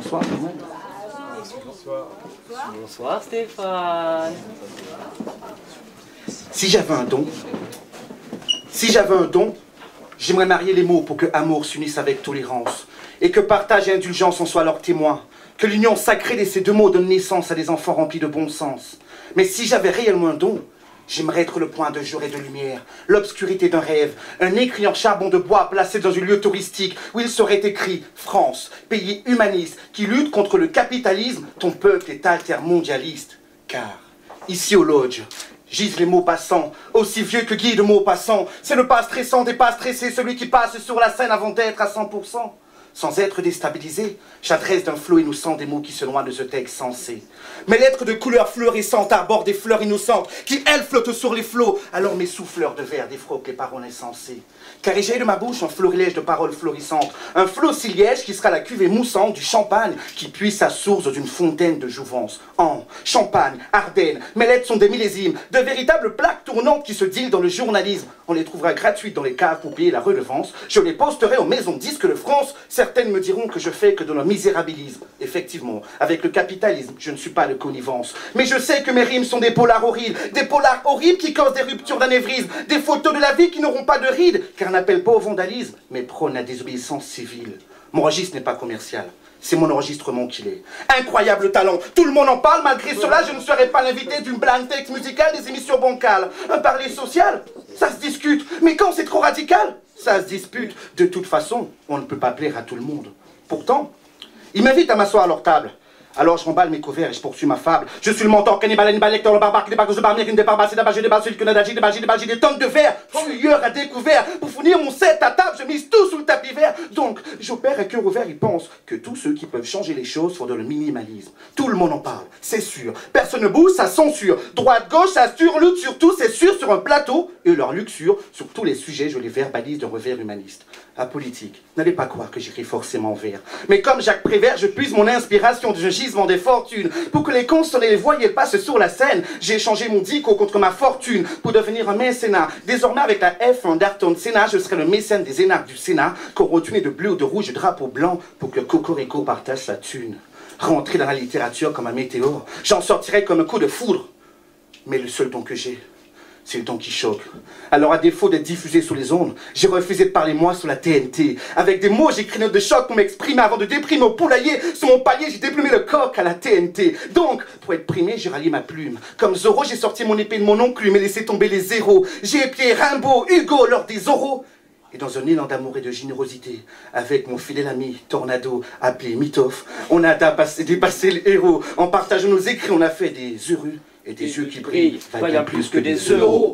Bonsoir tout le monde. Bonsoir. Bonsoir Stéphane. Si j'avais un don, j'aimerais marier les mots pour que amour s'unisse avec tolérance et que partage et indulgence en soient leurs témoins. Que l'union sacrée de ces deux mots donne naissance à des enfants remplis de bon sens. Mais si j'avais réellement un don, j'aimerais être le point de jour et de lumière, l'obscurité d'un rêve, un écrit en charbon de bois placé dans un lieu touristique où il serait écrit « France, pays humaniste qui lutte contre le capitalisme, ton peuple est altermondialiste. » Car, ici au Lodge, gisent les mots passants, aussi vieux que Guy de Maupassant. C'est le pas stressant des pas stressés, celui qui passe sur la scène avant d'être à 100%. Sans être déstabilisé, j'adresse d'un flot innocent des mots qui se noient de ce texte sensé. Mes lettres de couleurs fluorescentes arborent des fleurs innocentes qui, elles, flottent sur les flots. Alors mes souffleurs de verre défroquent les paroles insensées. Car il jaillit de ma bouche un florilège de paroles florissantes. Un flot si liège qui sera la cuvée moussante du champagne qui puise sa source d'une fontaine de jouvence. Champagne, Ardennes, mes lettres sont des millésimes, de véritables plaques tournantes qui se dealent dans le journalisme. On les trouvera gratuites dans les caves pour payer la redevance. Je les posterai aux maisons disques de France. Certaines me diront que je fais que de leur misérabilisme. Effectivement, avec le capitalisme, je ne suis pas de connivence. Mais je sais que mes rimes sont des polars horribles qui causent des ruptures d'anévrisme, des photos de la vie qui n'auront pas de rides, car n'appellent pas au vandalisme, mais prônent la désobéissance civile. Mon registre n'est pas commercial. C'est mon enregistrement qu'il est. Incroyable talent. Tout le monde en parle. Malgré cela, je ne serai pas l'invité d'une blind text musicale des émissions bancales. Un parler social, ça se discute. Mais quand c'est trop radical, ça se dispute. De toute façon, on ne peut pas plaire à tout le monde. Pourtant, ils m'invitent à m'asseoir à leur table. Alors je remballe mes couverts et je poursuis ma fable. Je suis le mentor, cannibale, animal, lecteur, le barbare, qui débarque, je barmire, qui ne débarque pas, c'est d'abord, je débarque, celui que j'ai des tonnes de verre, fuyeur à découvert. Pour fournir mon set à table, je mise tout sous le tapis vert. Donc, j'opère à cœur ouvert, ils pensent que tous ceux qui peuvent changer les choses font dans le minimalisme. Tout le monde en parle, c'est sûr. Personne ne bouge, ça censure. Droite, gauche, ça surlutte sur tout, c'est sûr, sur un plateau. Et leur luxure, sur tous les sujets, je les verbalise d'un revers humaniste. Apolitique, n'allez pas croire que j'écris forcément vert. Mais comme Jacques Prévert, je puise mon inspiration du gisement des fortunes. Pour que les consonnes et les voyelles passent sur la scène, j'ai échangé mon dico contre ma fortune pour devenir un mécénat. Désormais, avec la F1 d'Ayrton Senna, je serai le mécène des énarques du Sénat, corotuné de bleu ou de rouge drapeau blanc pour que Cocorico partage sa thune. Rentrer dans la littérature comme un météore, j'en sortirai comme un coup de foudre. Mais le seul don que j'ai, c'est le don qui choque. Alors à défaut d'être diffusé sur les ondes, j'ai refusé de parler moi sur la TNT. Avec des mots, j'écris notes de choc pour m'exprimer avant de déprimer au poulailler. Sur mon palier, j'ai déplumé le coq à la TNT. Donc, pour être primé, j'ai rallié ma plume. Comme Zorro, j'ai sorti mon épée de mon enclume et laissé tomber les zéros. J'ai épié Rimbaud, Hugo lors des oraux. Et dans un élan d'amour et de générosité, avec mon fidèle ami Tornado, appelé Mitoff, on a dépassé les héros. En partageant nos écrits, on a fait des heureux. Et des yeux qui brillent, valent bien plus que des euros.